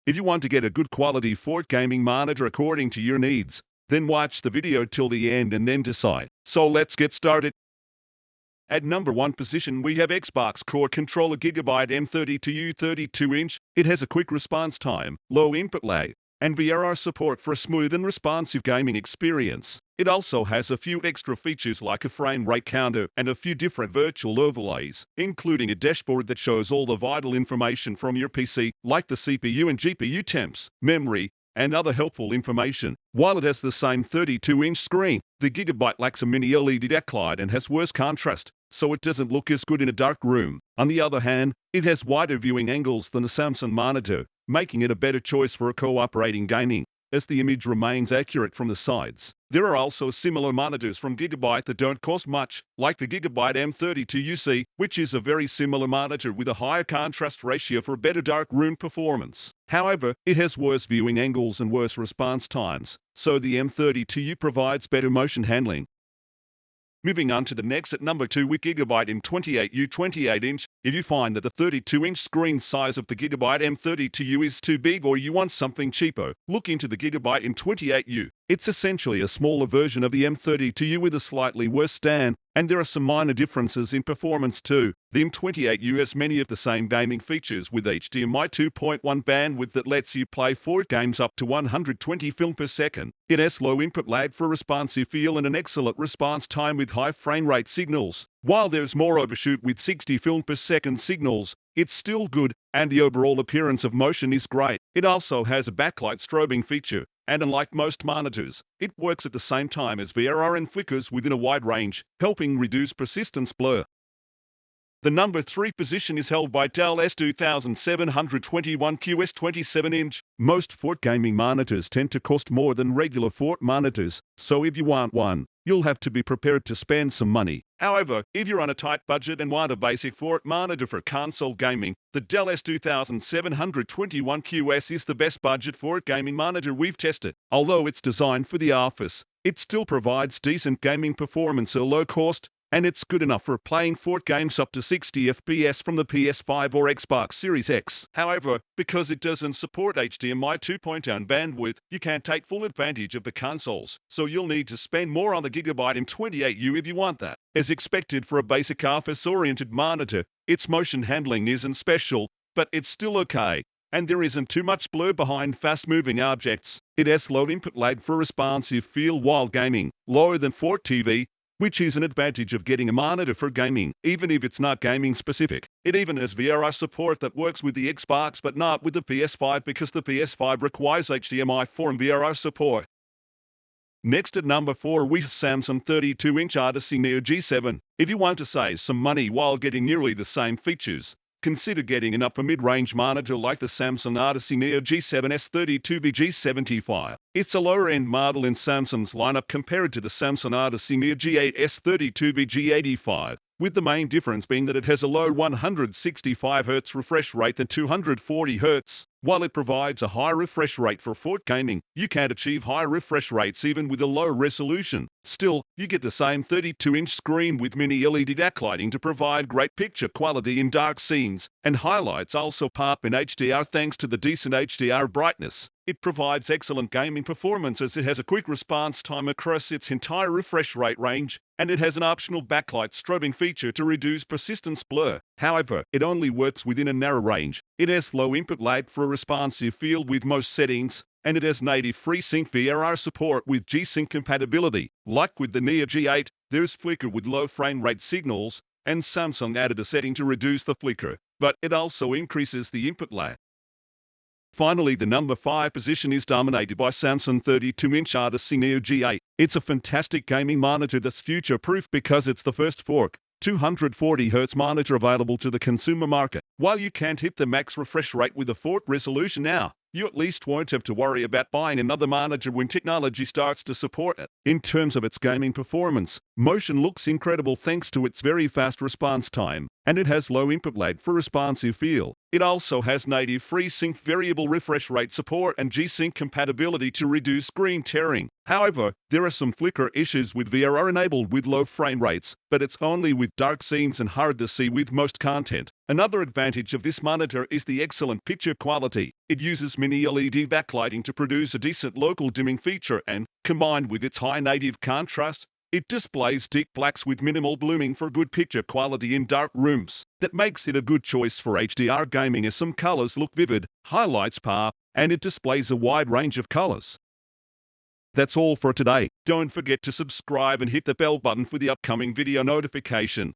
If you want to get a good quality 4K gaming monitor according to your needs, then watch the video till the end and then decide. So let's get started. At number 1 position we have Xbox Core Controller GIGABYTE M32U 32-inch. It has a quick response time, low input lag, and VRR support for a smooth and responsive gaming experience. It also has a few extra features like a frame rate counter and a few different virtual overlays, including a dashboard that shows all the vital information from your PC, like the CPU and GPU temps, memory, and other helpful information. While it has the same 32-inch screen, the GIGABYTE lacks a mini LED backlight and has worse contrast, so it doesn't look as good in a dark room. On the other hand, it has wider viewing angles than the Samsung monitor, making it a better choice for cooperating gaming, as the image remains accurate from the sides. There are also similar monitors from GIGABYTE that don't cost much, like the GIGABYTE M32UC, which is a very similar monitor with a higher contrast ratio for better dark room performance. However, it has worse viewing angles and worse response times, so the M32U provides better motion handling. Moving on to the next at number 2 with GIGABYTE M28U 28-inch. If you find that the 32-inch screen size of the GIGABYTE M32U is too big or you want something cheaper, look into the GIGABYTE M28U. It's essentially a smaller version of the M32U with a slightly worse stand, and there are some minor differences in performance too. The M28U has many of the same gaming features with HDMI 2.1 bandwidth that lets you play 4 games up to 120 film per second. It has low input lag for responsive feel and an excellent response time with high frame rate signals. While there's more overshoot with 60 film per second signals, it's still good, and the overall appearance of motion is great. It also has a backlight strobing feature, and unlike most monitors, it works at the same time as VRR and flickers within a wide range, helping reduce persistence blur. The number 3 position is held by Dell S2721QS 27-inch. Most 4K gaming monitors tend to cost more than regular 4K monitors, so if you want one, you'll have to be prepared to spend some money. However, if you're on a tight budget and want a basic 4K monitor for console gaming, the Dell S2721QS is the best budget 4K gaming monitor we've tested. Although it's designed for the office, it still provides decent gaming performance at low cost, and it's good enough for playing 4K games up to 60 FPS from the PS5 or Xbox Series X. However, because it doesn't support HDMI 2.0 bandwidth, you can't take full advantage of the consoles, so you'll need to spend more on the GIGABYTE M28U if you want that. As expected for a basic office-oriented monitor, its motion handling isn't special, but it's still okay, and there isn't too much blur behind fast-moving objects. It has low input lag for responsive feel while gaming, lower than 4K TV, which is an advantage of getting a monitor for gaming, even if it's not gaming specific. It even has VRR support that works with the Xbox but not with the PS5 because the PS5 requires HDMI 4 and VRR support. Next at number 4 we have Samsung 32-inch Odyssey Neo G7. If you want to save some money while getting nearly the same features, consider getting an upper mid-range monitor like the Samsung Odyssey Neo G7 S32VG75. It's a lower-end model in Samsung's lineup compared to the Samsung Odyssey Neo G8 S32VG85, with the main difference being that it has a low 165Hz refresh rate than 240Hz. While it provides a high refresh rate for 4K gaming, you can't achieve high refresh rates even with a low resolution. Still, you get the same 32-inch screen with mini LED backlighting to provide great picture quality in dark scenes, and highlights also pop in HDR thanks to the decent HDR brightness. It provides excellent gaming performance as it has a quick response time across its entire refresh rate range, and it has an optional backlight strobing feature to reduce persistence blur. However, it only works within a narrow range. It has low input lag for a responsive feel with most settings, and it has native FreeSync VRR support with G-Sync compatibility. Like with the Neo G8, there's flicker with low frame rate signals, and Samsung added a setting to reduce the flicker, but it also increases the input lag. Finally, the number 5 position is dominated by Samsung 32-inch Odyssey Neo G8. It's a fantastic gaming monitor that's future-proof because it's the first 4K 240Hz monitor available to the consumer market. While you can't hit the max refresh rate with a 4K resolution now, you at least won't have to worry about buying another monitor when technology starts to support it. In terms of its gaming performance, motion looks incredible thanks to its very fast response time, and it has low input lag for responsive feel. It also has native FreeSync variable refresh rate support and G-Sync compatibility to reduce screen tearing. However, there are some flicker issues with VRR enabled with low frame rates, but it's only with dark scenes and hard to see with most content. Another advantage of this monitor is the excellent picture quality. It uses mini LED backlighting to produce a decent local dimming feature and, combined with its high native contrast, it displays thick blacks with minimal blooming for good picture quality in dark rooms. That makes it a good choice for HDR gaming as some colors look vivid, highlights power, and it displays a wide range of colors. That's all for today. Don't forget to subscribe and hit the bell button for the upcoming video notification.